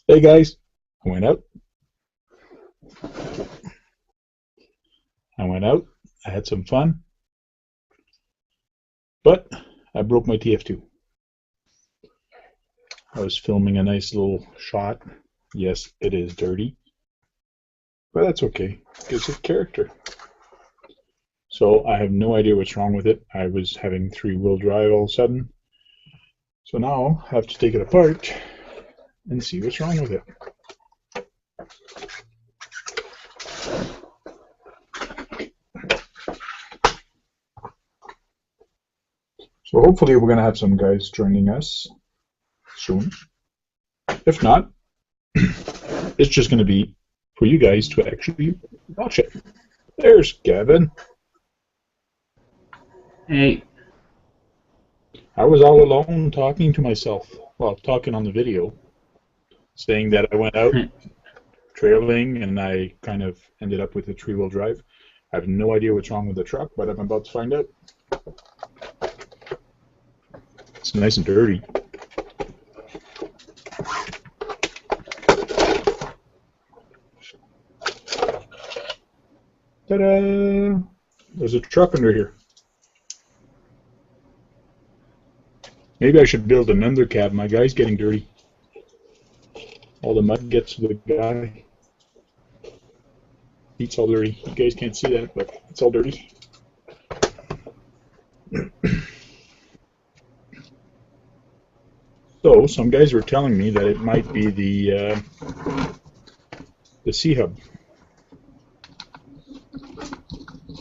Hey guys, I went out. I had some fun, but I broke my TF2. I was filming a nice little shot. Yes, it is dirty, but that's okay. It gives it character. So I have no idea what's wrong with it. I was having three-wheel drive all of a sudden. So now I have to take it apart and see what's wrong with it. So hopefully we're going to have some guys joining us soon. If not, it's just going to be for you guys to actually watch it. There's Gavin. Hey. I was all alone talking to myself, well, talking on the video, saying that I went out trailing and I kind of ended up with a three-wheel drive. I have no idea what's wrong with the truck, but I'm about to find out. It's nice and dirty. Ta-da! There's a truck under here. Maybe I should build an undercab. My guy's getting dirty. All the mud gets to the guy. It's all dirty. You guys can't see that, but it's all dirty. So some guys were telling me that it might be the C-hub,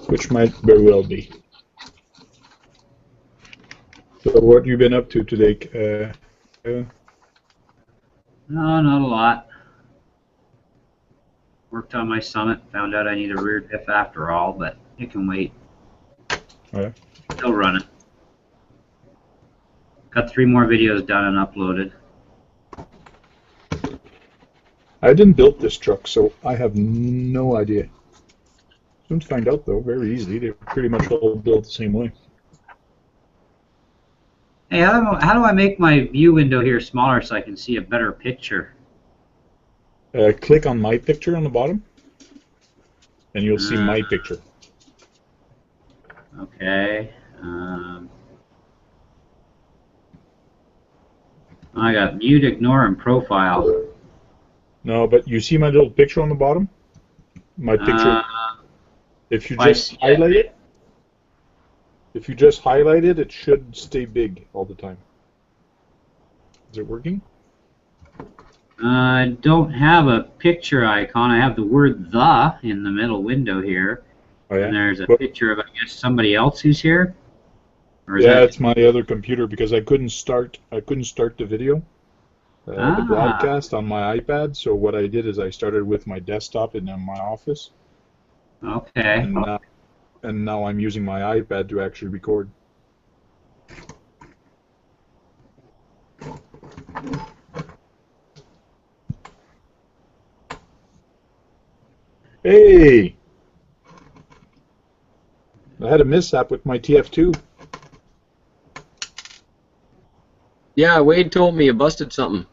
which might very well be. So what have you been up to today? No, not a lot. Worked on my Summit, found out I need a rear diff after all, but it can wait. Oh, yeah? Still running. Got 3 more videos done and uploaded. I didn't build this truck, so I have no idea. Soon to find out, though, very easily. They're pretty much all built the same way. Hey, how do I make my view window here smaller so I can see a better picture? Click on my picture on the bottom, and you'll see my picture. Okay. I got mute, ignore, and profile. No, but you see my little picture on the bottom? My picture. If you just highlight it, it should stay big all the time. Is it working? I don't have a picture icon. I have the word "the" in the middle window here. Oh, yeah? And there's a picture of, I guess, somebody else who's here? Or is yeah, that... it's my other computer because I couldn't start the video, the broadcast on my iPad. So what I did is I started with my desktop in my office. Okay. And now I'm using my iPad to actually record. Hey! I had a mishap with my TF2. Yeah, Wade told me you busted something.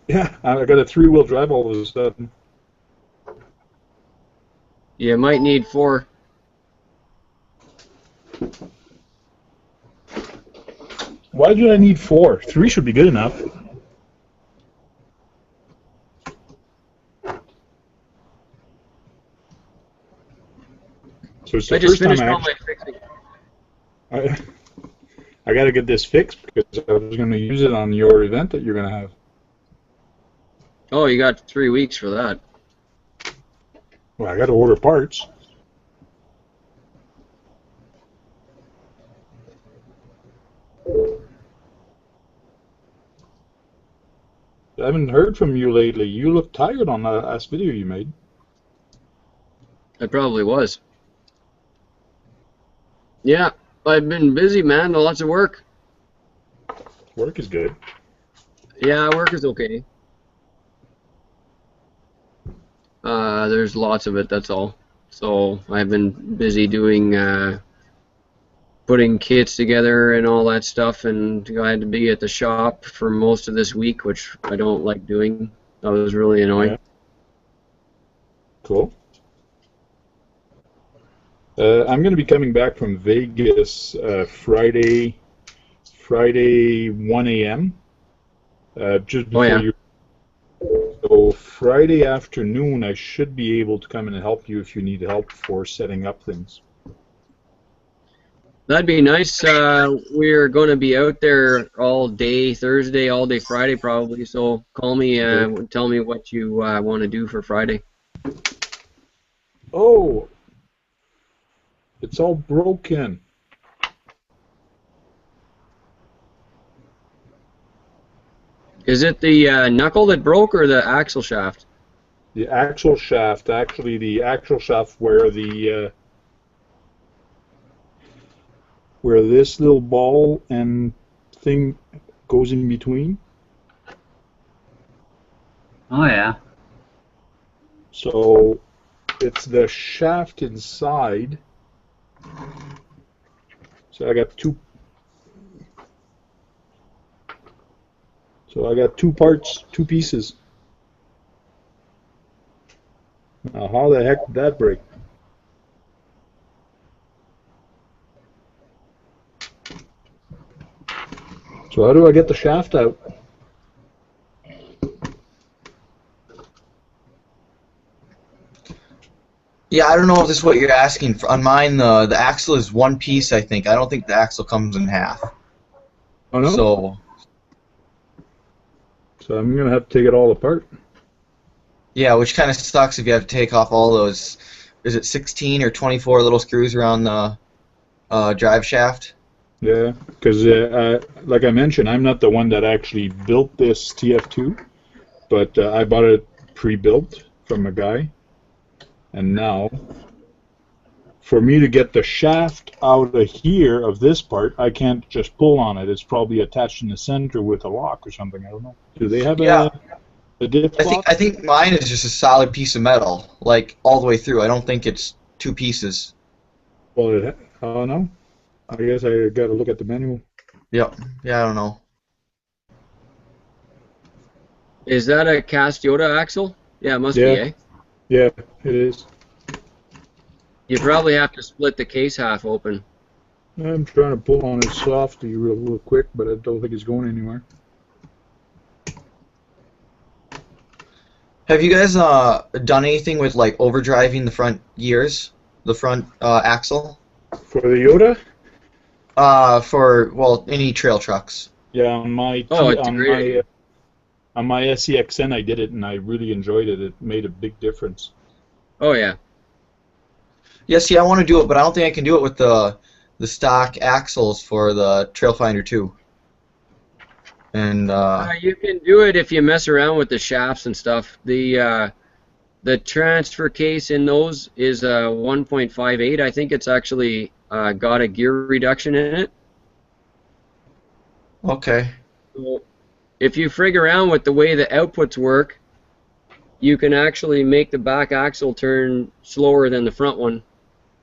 Yeah, I got a three-wheel drive all of a sudden. You might need 4. Why do I need 4? 3 should be good enough. So it's the first time I got to get this fixed because I was going to use it on your event that you're going to have. Oh, you got 3 weeks for that. Well, I got to order parts. I haven't heard from you lately. You look tired on the last video you made. I probably was. Yeah, I've been busy, man. Lots of work. Work is good. Yeah, work is okay. There's lots of it, that's all. So I've been busy doing putting kits together and all that stuff, and I had to be at the shop for most of this week, which I don't like doing. That was really annoying. Yeah. Cool. I'm going to be coming back from Vegas Friday 1 a.m. Just Oh before yeah. you. So Friday afternoon, I should be able to come in and help you if you need help for setting up things. That'd be nice. We're going to be out there all day Thursday, all day Friday probably. So call me, Okay. tell me what you want to do for Friday. Oh, it's all broken. Is it the knuckle that broke or the axle shaft? The axle shaft, actually, the axle shaft where this little ball and thing goes in between. Oh yeah. So it's the shaft inside. So I got two. So I got two parts, two pieces. Now, how the heck did that break? So how do I get the shaft out? Yeah, I don't know if this is what you're asking for. On mine, the axle is one piece, I think. I don't think the axle comes in half. Oh no? So, I'm gonna have to take it all apart. yeah, which kind of sucks if you have to take off all those, is it 16 or 24 little screws around the drive shaft? Yeah, because like I mentioned, I'm not the one that actually built this TF2, but I bought it pre-built from a guy, and now for me to get the shaft out of here of this part, I can't just pull on it. It's probably attached in the center with a lock or something. I don't know. Do they have Yeah, a diff lock? I think mine is just a solid piece of metal, like all the way through. I don't think it's two pieces. Well, oh no. I guess I got to look at the manual. Yep. Yeah, I don't know. Is that a cast Yoda axle? Yeah, it must be, Yeah, eh? yeah, it is. You probably have to split the case half open. I'm trying to pull on it softly, real quick, but I don't think it's going anywhere. Have you guys done anything with like overdriving the front gears, the front axle? For the Yoda, For well, any trail trucks. yeah, on my Oh, it's a great idea. on my SEXN, I did it, and I really enjoyed it. It made a big difference. Oh yeah. Yeah, see, I want to do it, but I don't think I can do it with the stock axles for the Trailfinder 2. And You can do it if you mess around with the shafts and stuff. The transfer case in those is a 1.58. I think it's actually got a gear reduction in it. okay, So if you frig around with the way the outputs work, you can actually make the back axle turn slower than the front one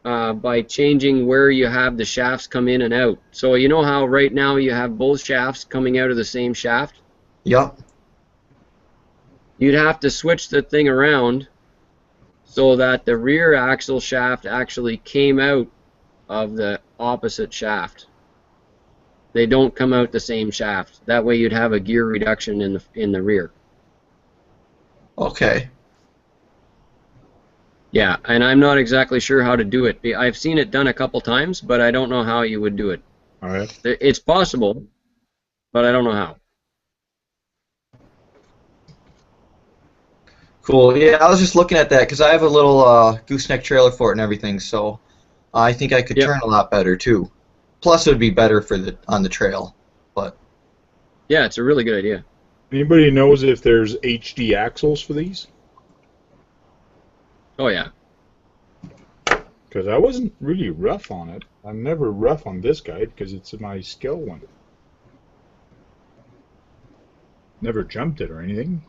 by changing where you have the shafts come in and out. So you know how right now you have both shafts coming out of the same shaft? yep, You'd have to switch the thing around so that the rear axle shaft actually came out of the opposite shaft. They don't come out the same shaft. That way you'd have a gear reduction in the rear. okay. Yeah, and I'm not exactly sure how to do it. I've seen it done a couple times, but I don't know how you would do it. All right. It's possible, but I don't know how. Cool. Yeah, I was just looking at that because I have a little gooseneck trailer for it and everything, so I think I could Yep. turn a lot better too. Plus, it would be better for the on the trail. But Yeah, it's a really good idea. Anybody knows if there's HD axles for these? Oh yeah. Because I wasn't really rough on it. I'm never rough on this guide because it's my skill one. Never jumped it or anything.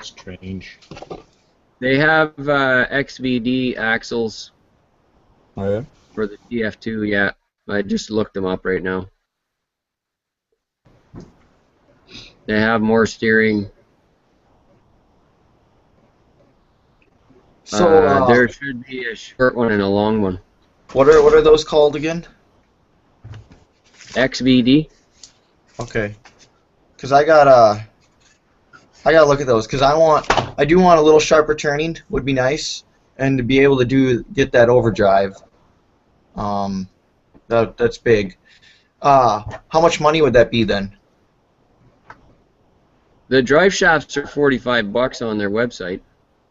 Strange. They have XVD axles Oh yeah. for the TF2. Yeah, I just looked them up right now. They have more steering. So, There should be a short one and a long one. what are those called again? XVD. Okay. Because I gotta look at those. Because I do want a little sharper turning. Would be nice, and to be able to get that overdrive. That's big. How much money would that be then? The drive shafts are $45 on their website.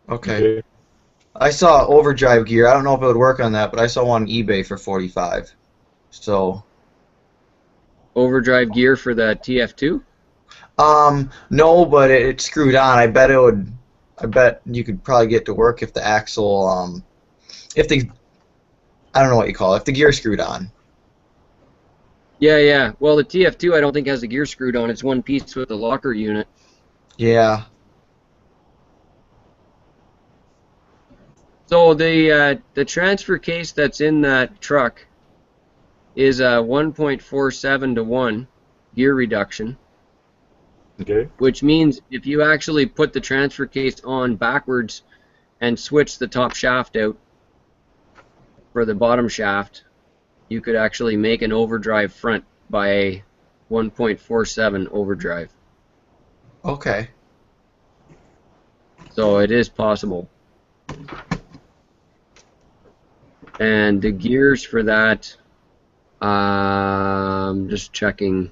Okay. I saw overdrive gear. I don't know if it would work on that, but I saw one on eBay for 45. So. Overdrive gear for the TF2? No, but it's screwed on. I bet it would. I bet you could probably get to work if the axle, if the, I don't know what you call it, if the gear's screwed on. Yeah, yeah. Well, the TF2 I don't think has the gear screwed on. It's one piece with the locker unit. Yeah. So the transfer case that's in that truck is a 1.47 to 1 gear reduction. Okay. Which means if you actually put the transfer case on backwards and switch the top shaft out for the bottom shaft, you could actually make an overdrive front by a 1.47 overdrive. Okay. So it is possible. And the gears for that, just checking.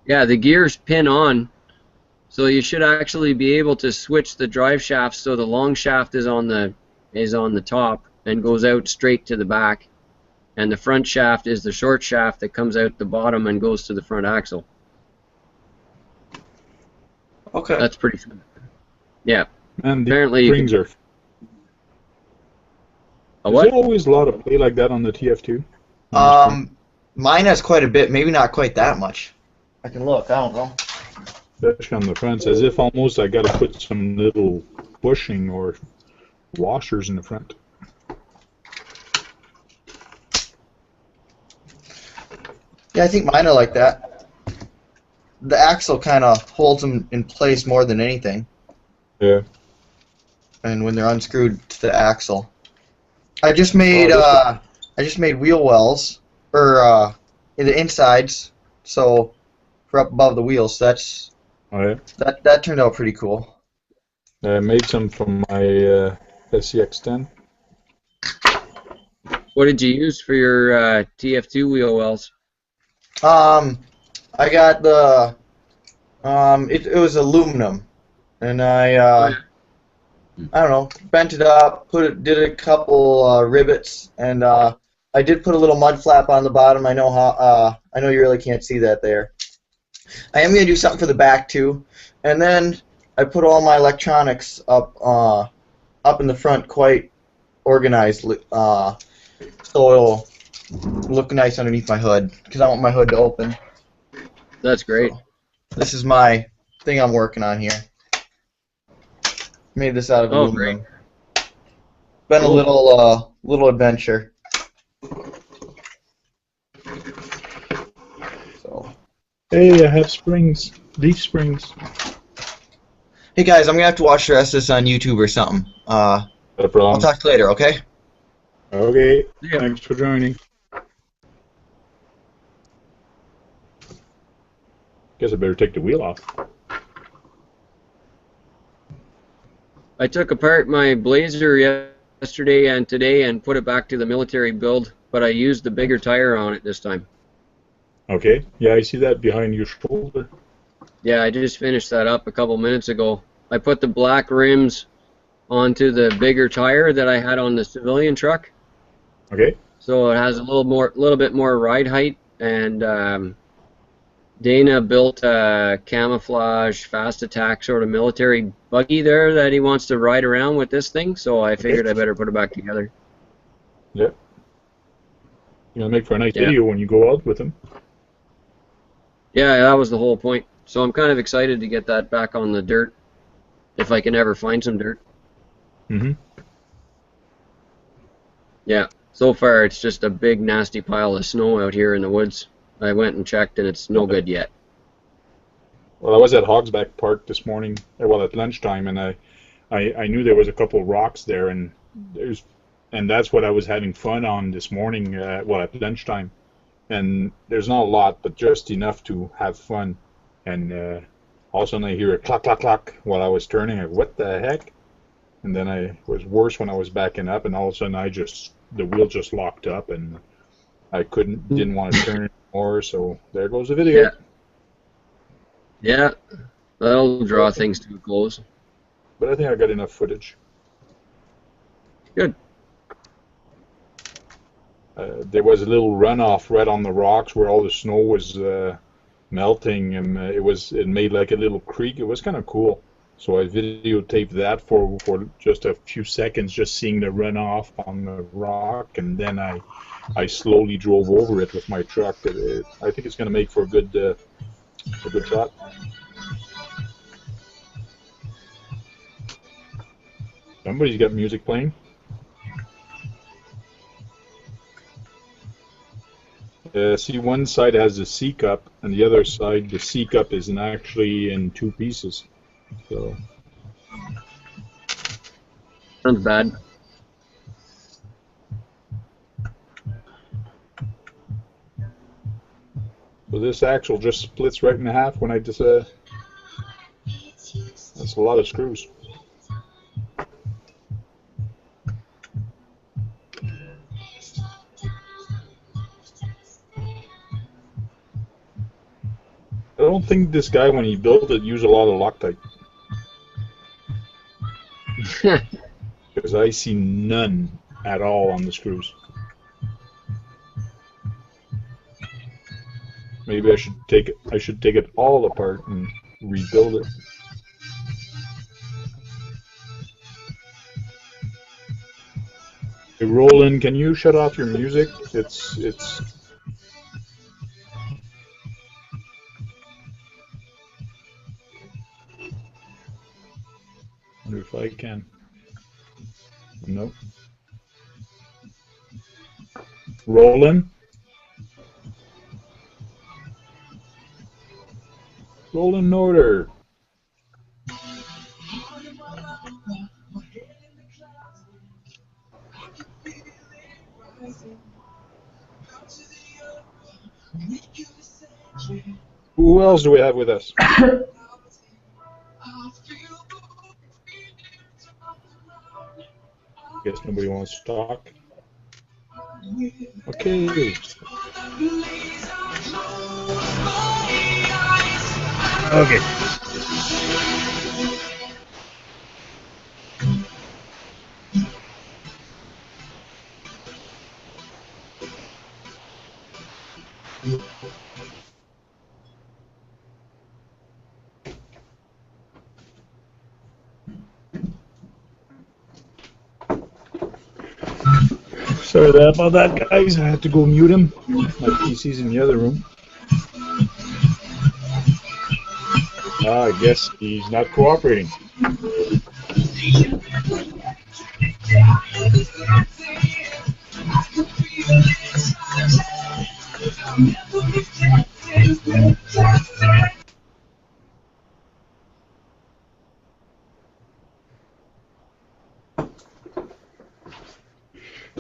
Yeah, the gears pin on, so you should actually be able to switch the drive shaft so the long shaft is on the top and goes out straight to the back, and the front shaft is the short shaft that comes out the bottom and goes to the front axle. Okay. That's pretty simple. Yeah. And the Apparently you springs can, are. a Is what? there always a lot of play like that on the TF2? Mine has quite a bit. Maybe not quite that much. I can look. I don't know. Especially on the fronts, as if almost I got to put some little bushing or washers in the front. Yeah, I think mine are like that. The axle kind of holds them in place more than anything. Yeah. And when they're unscrewed to the axle, I just made wheel wells or in the insides, so for up above the wheels. That's Oh, yeah. that turned out pretty cool. I made some from my SCX10. What did you use for your TF2 wheel wells? I got the it was aluminum, and I don't know, bent it up, did a couple rivets, and I did put a little mud flap on the bottom. I know you really can't see that there. I am gonna do something for the back too, and then I put all my electronics up in the front, quite organized, so it'll look nice underneath my hood, because I want my hood to open. That's great. So, this is my thing I'm working on here. Made this out of aluminum. Great. Been a little adventure. So. Hey, I have springs, leaf springs. Hey guys, I'm gonna have to watch the rest of this on YouTube or something. No problem. I'll talk to you later, okay? Okay. Yeah. Thanks for joining. Guess I better take the wheel off. I took apart my Blazer yesterday and today and put it back to the military build, but I used the bigger tire on it this time. Okay. Yeah, I see that behind your shoulder. Yeah, I just finished that up a couple minutes ago. I put the black rims onto the bigger tire that I had on the civilian truck. Okay. So it has a little bit more ride height, and Dana built a camouflage fast attack sort of military buggy there that he wants to ride around with this thing, so I figured I better put it back together. Yep. make for a nice Yeah. video when you go out with him. Yeah, that was the whole point. So I'm kind of excited to get that back on the dirt, if I can ever find some dirt. Mm-hmm. Yeah, so far it's just a big nasty pile of snow out here in the woods. I went and checked and it's no good yet. Well, I was at Hogsback Park this morning, well, at lunchtime, and I knew there was a couple of rocks there, and that's what I was having fun on this morning, well, at lunchtime. And there's not a lot, but just enough to have fun. And all of a sudden I hear a clack, clack, clack while I was turning. What the heck? And then it was worse when I was backing up, and all of a sudden the wheel just locked up, and I didn't want to turn anymore. So there goes the video. Yeah. Yeah, that'll draw things to a close. But I think I got enough footage. Good. There was a little runoff right on the rocks where all the snow was melting, and it made like a little creek. It was kind of cool. So I videotaped that for just a few seconds, just seeing the runoff on the rock, and then I slowly drove over it with my truck. I think it's going to make for a good shot. Somebody's got music playing. See, one side has the C cup, and the other side, the C cup isn't actually in two pieces. So Sounds bad. So this axle just splits right in half when I just that's a lot of screws. I don't think this guy, when he built it, used a lot of Loctite, because I see none at all on the screws. Maybe I should take it all apart and rebuild it. Hey, Roland, can you shut off your music? It's I wonder if I can. Nope. Roland? Roland Norder. Who else do we have with us? Guess nobody wants to talk. Okay. Okay. Sorry about that, guys. I had to go mute him. My PC's in the other room. I guess he's not cooperating.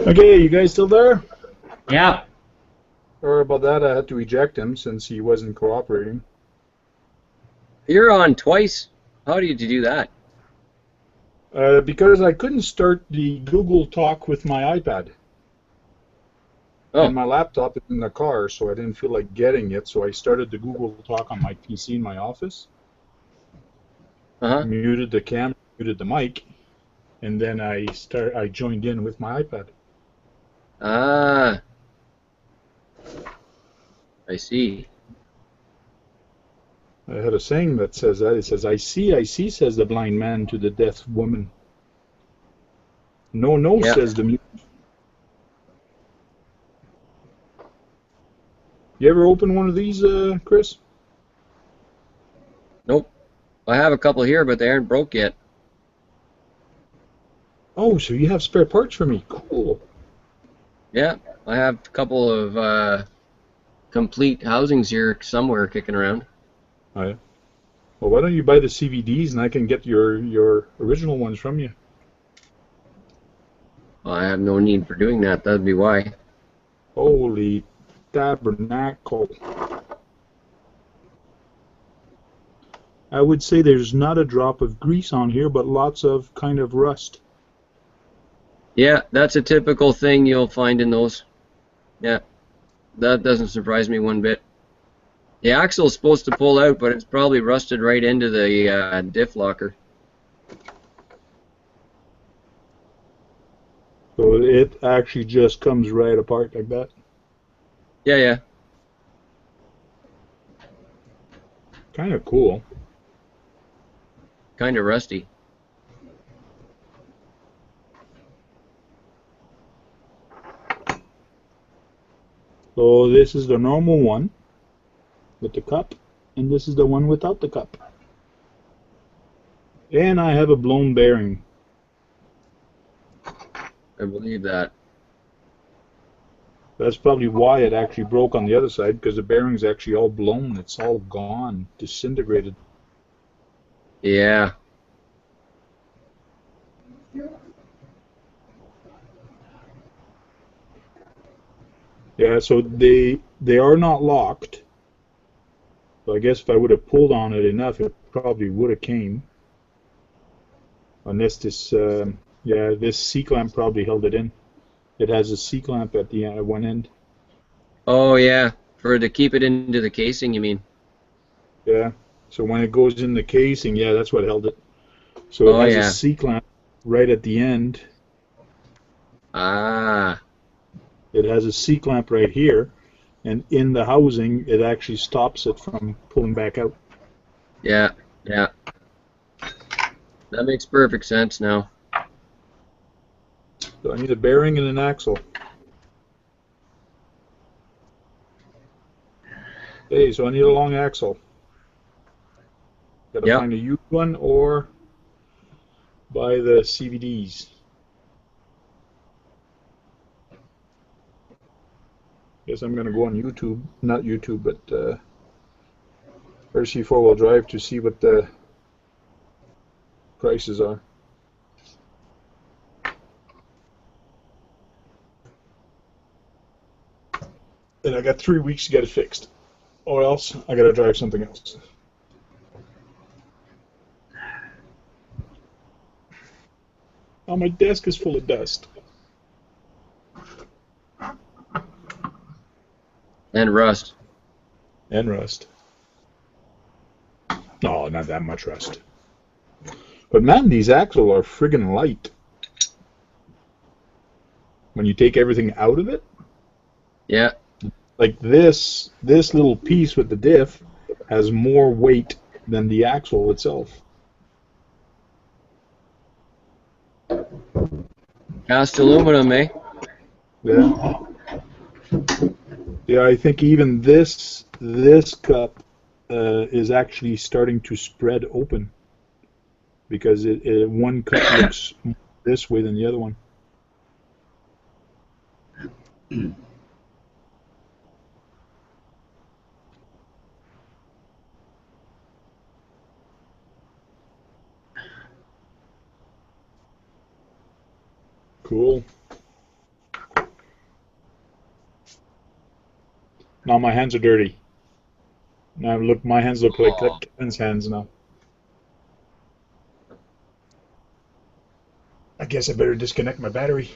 Okay, you guys still there? Yeah. Sorry about that. I had to eject him since he wasn't cooperating. You're on twice. How did you do that? Because I couldn't start the Google Talk with my iPad. Oh. And my laptop is in the car, so I didn't feel like getting it, so I started the Google Talk on my PC in my office. Muted the camera, muted the mic, and then I joined in with my iPad. Ah. I see. I had a saying that says that. It says, I see, says the blind man to the deaf woman. No, Yep. says the mute. You ever open one of these, Chris? Nope. I have a couple here, but they aren't broke yet. Oh, so you have spare parts for me. Cool. Yeah, I have a couple of complete housings here somewhere kicking around. Oh, yeah. Well, why don't you buy the CVDs and I can get your original ones from you? Well, I have no need for doing that. That'd be why. Holy tabernacle. I would say there's not a drop of grease on here, but lots of kind of rust. Yeah, that's a typical thing you'll find in those. Yeah, that doesn't surprise me one bit. The axle's supposed to pull out, but it's probably rusted right into the diff locker. So it actually just comes right apart like that. Yeah, yeah. Kind of cool. Kind of rusty. So this is the normal one with the cup, and this is the one without the cup. And I have a blown bearing. I believe that. That's probably why it actually broke on the other side, because the bearing's actually all blown. It's all gone, disintegrated. Yeah. Yeah, so they are not locked. So I guess if I would have pulled on it enough, it probably would have came. Unless this, yeah, this C-clamp probably held it in. It has a C-clamp at the end, at one end. Oh, yeah. For to keep it into the casing, you mean? Yeah. So when it goes in the casing, yeah, that's what held it. So it Oh, has a yeah. C-clamp right at the end. Ah. It has a C-clamp right here, and in the housing, it actually stops it from pulling back out. Yeah. Yeah. That makes perfect sense now. So I need a bearing and an axle. Hey, so I need a long axle. Gotta Yep. find a used one or buy the CVDs. Guess I'm gonna go on YouTube, not YouTube, but RC four-wheel drive to see what the prices are. And I got 3 weeks to get it fixed, or else I gotta drive something else. Oh, my desk is full of dust. And rust. And rust. No, not that much rust. But man, these axles are friggin' light. When you take everything out of it, Yeah. like this little piece with the diff has more weight than the axle itself. Cast aluminum, eh? Yeah. Yeah, I think even this cup is actually starting to spread open because one cup looks this way than the other one. Cool. Now my hands are dirty. Now look, my hands look like Oh. Kevin's hands now. I guess I better disconnect my battery.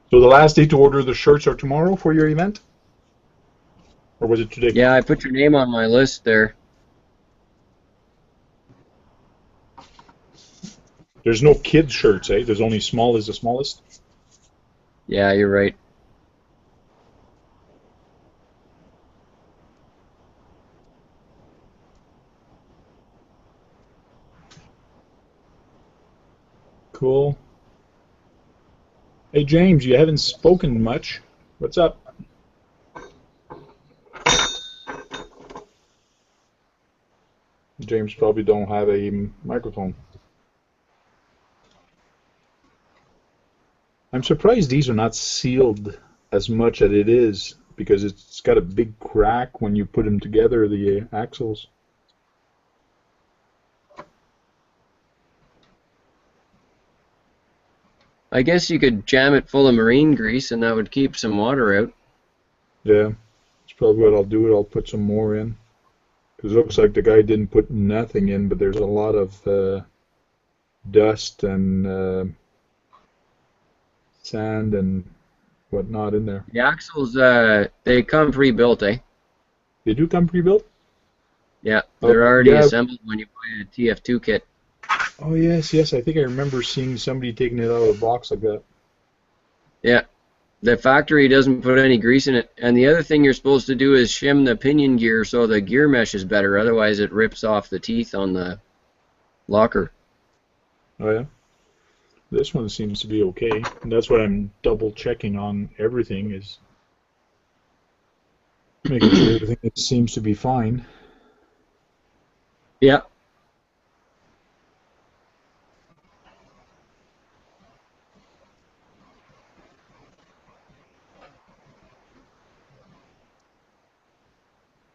So the last day to order the shirts are tomorrow for your event? Or was it today? Yeah, I put your name on my list there. There's no kids shirts, eh? There's only small is the smallest. Yeah, you're right. Cool. Hey, James, you haven't spoken much. What's up? James probably don't have a microphone. I'm surprised these are not sealed as much as it is, because it's got a big crack when you put them together, the axles. I guess you could jam it full of marine grease and that would keep some water out. Yeah, that's probably what I'll do. I'll put some more in. Because it looks like the guy didn't put nothing in, but there's a lot of dust and sand and whatnot in there. The axles, they come pre-built, eh? They do come pre-built? Yeah, Oh, they're already yeah. assembled when you buy a TF2 kit. Oh, yes, yes. I think I remember seeing somebody taking it out of the box like that. Yeah, the factory doesn't put any grease in it. And the other thing you're supposed to do is shim the pinion gear so the gear mesh is better. Otherwise, it rips off the teeth on the locker. Oh, yeah? This one seems to be okay. And that's what I'm double checking on everything, is making sure everything seems to be fine. Yeah.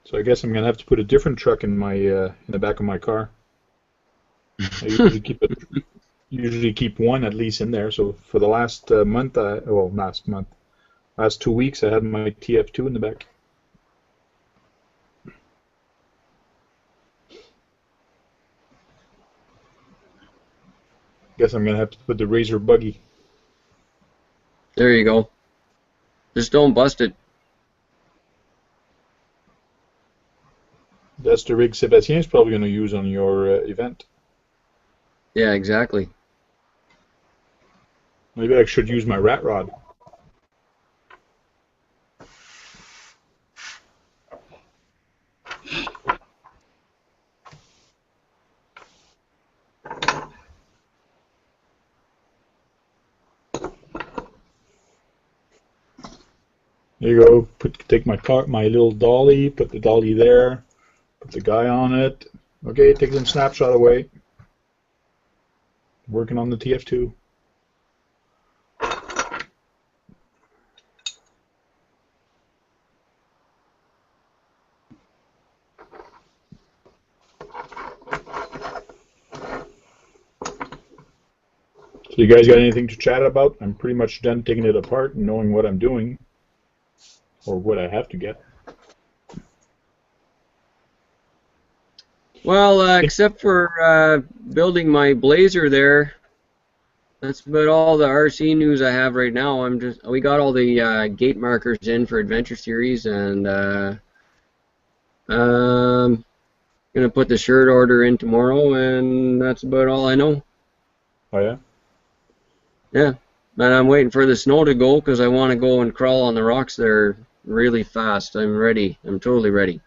So I guess I'm gonna have to put a different truck in my in the back of my car. I usually keep one at least in there. So for the last month, last 2 weeks, I had my TF2 in the back. Guess I'm gonna have to put the Razor buggy. There you go. Just don't bust it. That's the rig Sebastien's probably gonna use on your event. Yeah, exactly. Maybe I should use my rat rod. There you go. Take my little dolly, put the dolly there, put the guy on it. Okay, take some snapshot away. Working on the TF2. So you guys got anything to chat about? I'm pretty much done taking it apart and knowing what I'm doing, or what I have to get. Well, except for building my Blazer there, that's about all the RC news I have right now. We got all the gate markers in for Adventure Series, and gonna put the shirt order in tomorrow, and that's about all I know. Oh yeah? Yeah, and I'm waiting for the snow to go because I want to go and crawl on the rocks there really fast. I'm ready. I'm totally ready.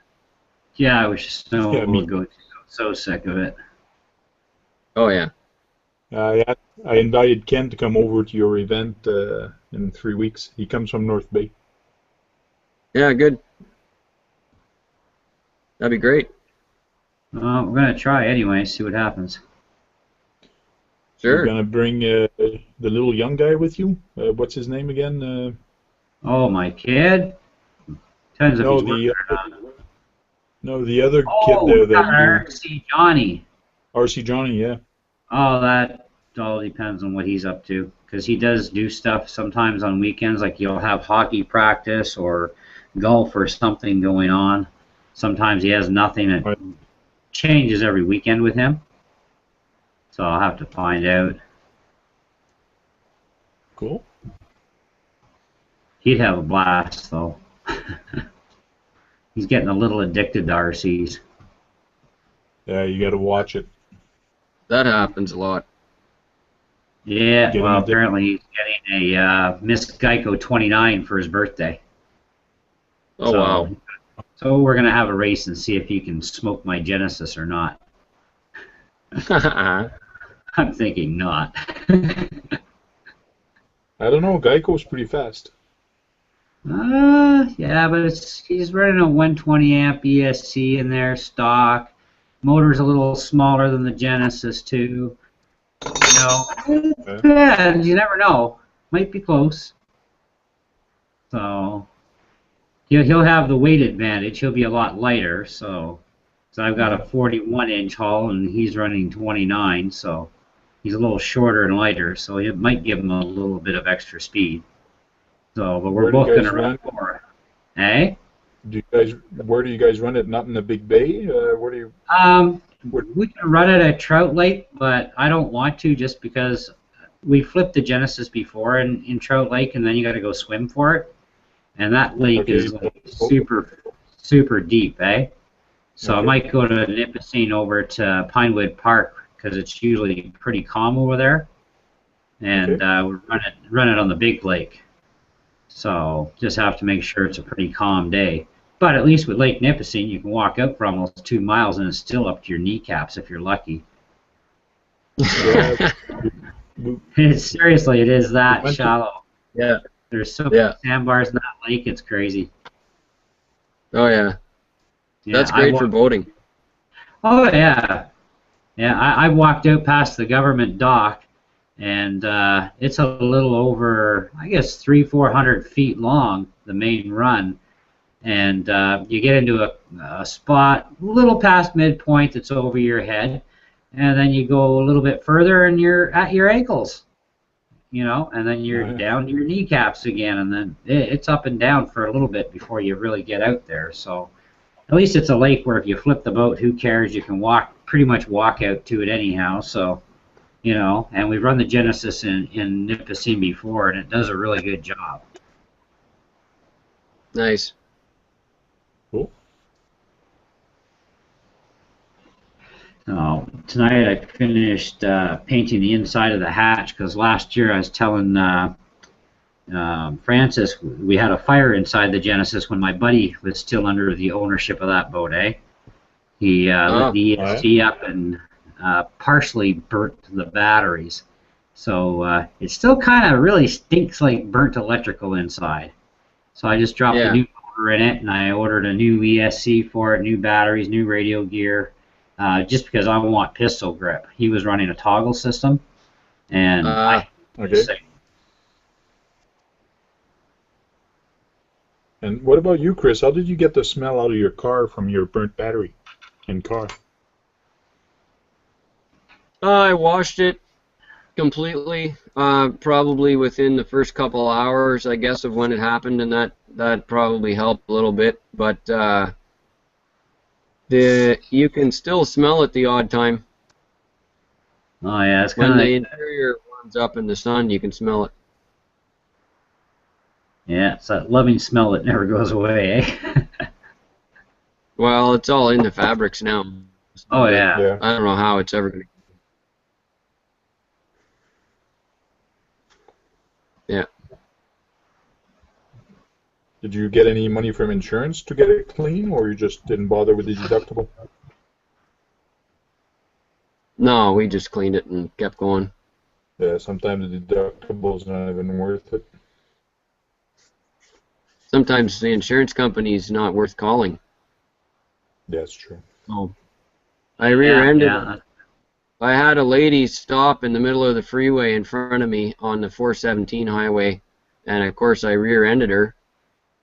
Yeah, I wish snow Yeah, me. would go too. I'm so sick of it. Oh yeah. Yeah, I invited Ken to come over to your event in 3 weeks. He comes from North Bay. Yeah, good. That'd be great. We're gonna try anyway. See what happens. You're Sure. gonna bring the little young guy with you? What's his name again? Oh, my kid. Depends if No, he's working or not. the other kid Oh, there that RC Johnny. RC Johnny, yeah. Oh, that all depends on what he's up to. Because he does do stuff sometimes on weekends, like he'll have hockey practice or golf or something going on. Sometimes he has nothing. It Right. changes every weekend with him. So I'll have to find out. Cool. He'd have a blast, though. He's getting a little addicted to RCs. Yeah, you got to watch it. That happens a lot. Yeah, Get him well, addicted. apparently he's getting a Miss Geico 29 for his birthday. Oh, So, wow. So we're going to have a race and see if he can smoke my Genesis or not. I'm thinking not. I don't know. Geico's pretty fast. Yeah, but he's running a 120 amp ESC in there, stock. Motor's a little smaller than the Genesis too. It Yeah. depends. You never know. Might be close. So he'll have the weight advantage. He'll be a lot lighter. So I've got a 41-inch hull and he's running 29. So he's a little shorter and lighter. So it might give him a little bit of extra speed. So, but we're Where do you both going guys to run run? for it. Eh? Where do you guys run it? Not in the big bay? Where do you? Where, We can run it at Trout Lake, but I don't want to just because we flipped the Genesis before in Trout Lake, and then you got to go swim for it, and that lake okay. is like super deep, eh? So I Okay. might go to Nipissing over to Pinewood Park because it's usually pretty calm over there, and Okay. we run it on the big lake. So just have to make sure it's a pretty calm day. But at least with Lake Nipissing, you can walk out for almost 2 miles and it's still up to your kneecaps if you're lucky. Yeah. We, Seriously, it is we that went to. shallow. Yeah, There's so many yeah. sandbars in that lake, it's crazy. Oh yeah, Yeah, that's great for boating. Oh yeah, yeah. I walked out past the government dock, and it's a little over, I guess, 300-400 feet long, the main run. And you get into a spot a little past midpoint that's over your head, and then you go a little bit further and you're at your ankles, and then you're Yeah. down to your kneecaps again, and then it's up and down for a little bit before you really get out there. So at least it's a lake where if you flip the boat, who cares? You can pretty much walk out to it anyhow. So and we've run the Genesis in Nipissing before, and it does a really good job. Nice. Cool. So tonight I finished painting the inside of the hatch because last year I was telling Francis we had a fire inside the Genesis when my buddy was still under the ownership of that boat, eh? He lit the Alright. ESC up and partially burnt the batteries. So it still kind of really stinks like burnt electrical inside. So I just dropped a Yeah. new motor in it and I ordered a new ESC for it, new batteries, new radio gear. Just because I want pistol grip. He was running a toggle system, and Okay. And what about you, Chris? How did you get the smell out of your car from your burnt battery in car? I washed it completely, probably within the first couple hours, I guess, of when it happened, and that probably helped a little bit. But you can still smell it the odd time. Oh yeah, it's kind When of the like, interior warms up in the sun, you can smell it. yeah, it's that loving smell that never goes away, eh? Well, it's all in the fabrics now. Oh yeah. Yeah. I don't know how it's ever going to. Yeah. Did you get any money from insurance to get it clean, or you just didn't bother with the deductible? No, we just cleaned it and kept going. Yeah, sometimes the deductible's not even worth it. Sometimes the insurance company's not worth calling. That's true. So I rear-ended. Yeah. I had a lady stop in the middle of the freeway in front of me on the 417 highway, and of course I rear-ended her,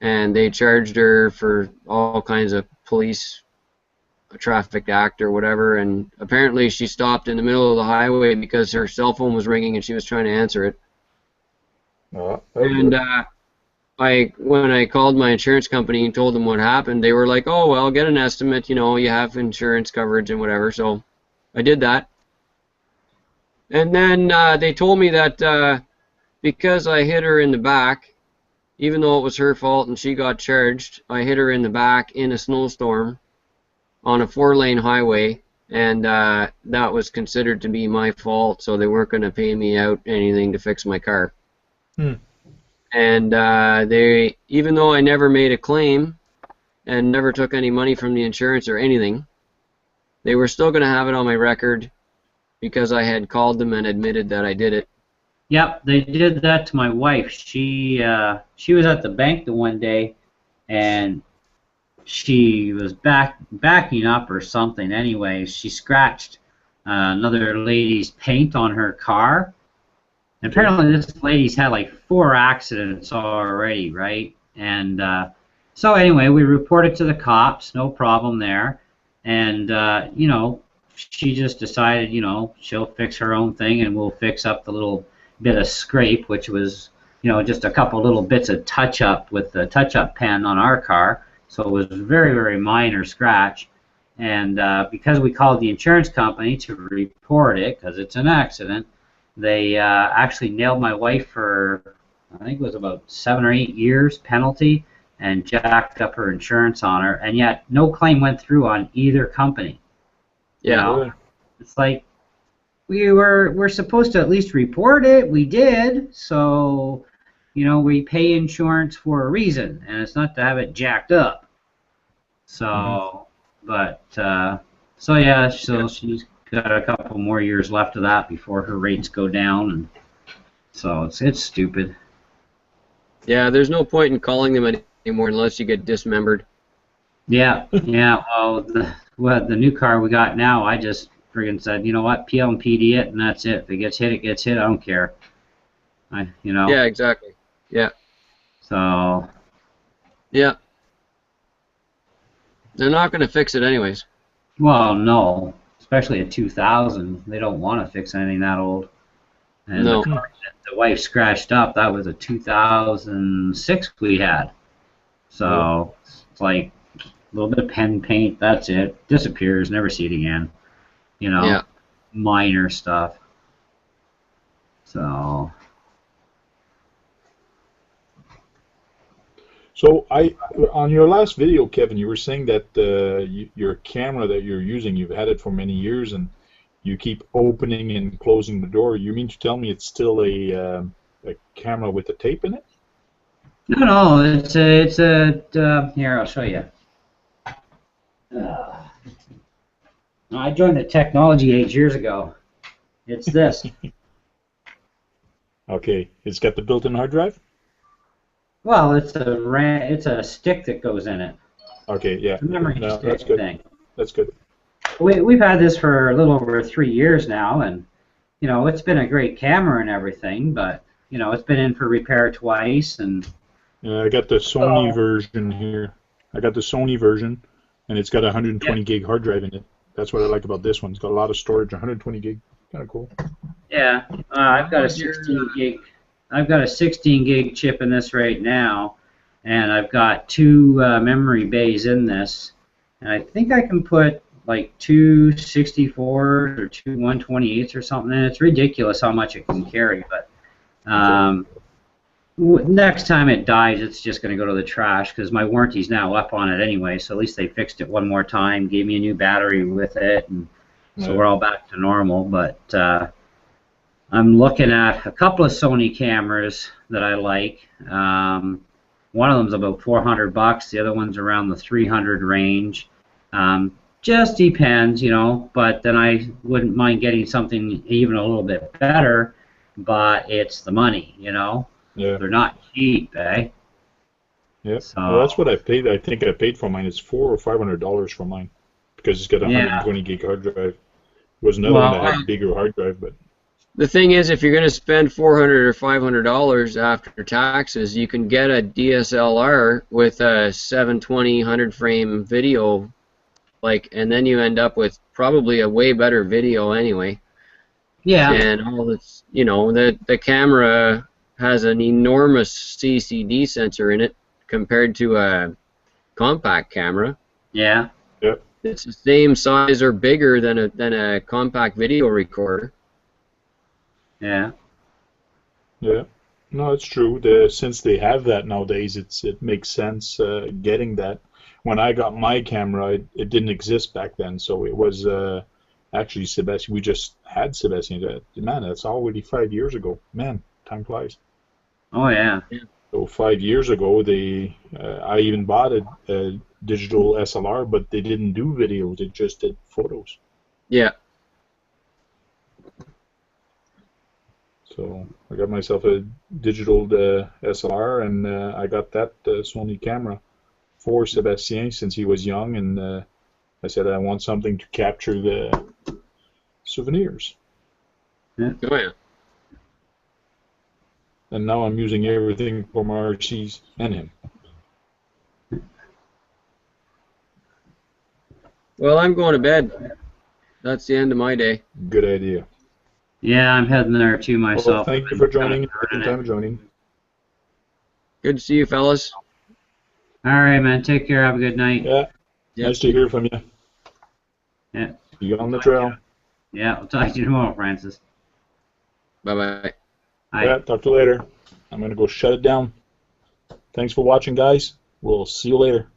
and they charged her for all kinds of police traffic act or whatever, and apparently she stopped in the middle of the highway because her cell phone was ringing and she was trying to answer it. That's And good. when I called my insurance company and told them what happened, they were like, "Oh well, get an estimate. You have insurance coverage and whatever." So I did that, and then they told me that because I hit her in the back, even though it was her fault and she got charged, I hit her in the back in a snowstorm on a 4-lane highway, and that was considered to be my fault, so they weren't going to pay me out anything to fix my car. And they, even though I never made a claim and never took any money from the insurance or anything, they were still going to have it on my record because I had called them and admitted that I did it. Yep, they did that to my wife. She was at the bank the one day, and she was backing up or something. Anyway, she scratched another lady's paint on her car. And apparently, this lady's had like 4 accidents already, right? And so anyway, we reported to the cops, no problem there. And you know, she just decided, you know, she'll fix her own thing, and we'll fix up the little bit of scrape, which was, you know, just a couple little bits of touch up with the touch up pen on our car. So it was very, very minor scratch. And because we called the insurance company to report it, because it's an accident, they actually nailed my wife for, I think it was about 7 or 8 years penalty, and jacked up her insurance on her, and yet no claim went through on either company. Yeah. You know? It's like we're supposed to at least report it. We did, so you know, we pay insurance for a reason, and it's not to have it jacked up. So, but so yeah, so she's got a couple more years left of that before her rates go down, and so it's stupid. Yeah, there's no point in calling them anymore unless you get dismembered. Yeah, yeah. Well, the new car we got now, I just friggin' said, you know what, PL and PD it, and that's it. If it gets hit, it gets hit. I don't care. You know. Yeah, exactly. Yeah. So. Yeah. They're not going to fix it anyways. Well, no, especially a 2000. They don't want to fix anything that old. And No. the car that the wife scratched up, that was a 2006 we had. So it's like a little bit of pen paint, that's it. Disappears, never see it again. You know, Yeah. minor stuff. So. So on your last video, Kevin, you were saying that your camera that you're using, you've had it for many years, and you keep opening and closing the door. You mean to tell me it's still a camera with a tape in it? No, it's a here, I'll show you. I joined the technology 8 years ago. It's this. Okay, it's got the built-in hard drive? Well, it's a stick that goes in it. Okay, yeah. It's a memory No, stick that's good. thing. That's good. We've had this for a little over 3 years now, and you know, it's been a great camera and everything, but you know, it's been in for repair twice, and I got the Sony version here. I got the Sony version, and it's got a 120 gig hard drive in it. That's what I like about this one. It's got a lot of storage, 120 gig. Kind of cool. yeah, I've got a 16 gig. I've got a 16 gig chip in this right now, and I've got 2 memory bays in this, and I think I can put like 2 64s or 2 128s or something, and it's ridiculous how much it can carry. But next time it dies, it's just going to go to the trash because my warranty's now up on it anyway. So at least they fixed it one more time, gave me a new battery with it, and so we're all back to normal. But I'm looking at a couple of Sony cameras that I like. One of them's about $400. The other one's around the 300 range. Just depends, you know. But then I wouldn't mind getting something even a little bit better. But it's the money, you know. Yeah. They're not cheap, eh? Yeah. So, Well, that's what I paid. I think I paid for mine. It's $400 or $500 for mine because it's got a 120 gig hard drive. Was another one that had a bigger hard drive, but. The thing is, if you're going to spend $400 or $500 after taxes, you can get a DSLR with a 720 100 frame video, and then you end up with probably a way better video anyway. Yeah. And all this, you know, the camera has an enormous CCD sensor in it compared to a compact camera. Yeah. Yep. It's the same size or bigger than a compact video recorder. Yeah. Yeah. No, it's true. Since they have that nowadays, it makes sense getting that. When I got my camera, it didn't exist back then, so it was actually Sebastian. We just had Sebastian. Man, that's already 5 years ago. Man, time flies. Oh yeah. So 5 years ago, I even bought a digital SLR, but they didn't do videos. It just did photos. Yeah. So I got myself a digital SLR, and I got that Sony camera for Sebastien since he was young, and I said I want something to capture the souvenirs. Oh yeah. And now I'm using everything for my RCs and him. Well, I'm going to bed. That's the end of my day. Good idea. Yeah, I'm heading there too Well, myself. thank you for joining. Kinda Taking burning time of joining. Good to see you, fellas. it. All right, man. Take care. Have a good night. Yeah. Yep. Nice to hear from you. Yeah. See you on the trail. Yeah. I'll talk to you tomorrow, Francis. Bye-bye. Bye. Yeah, talk to you later. I'm going to go shut it down. Thanks for watching, guys. We'll see you later.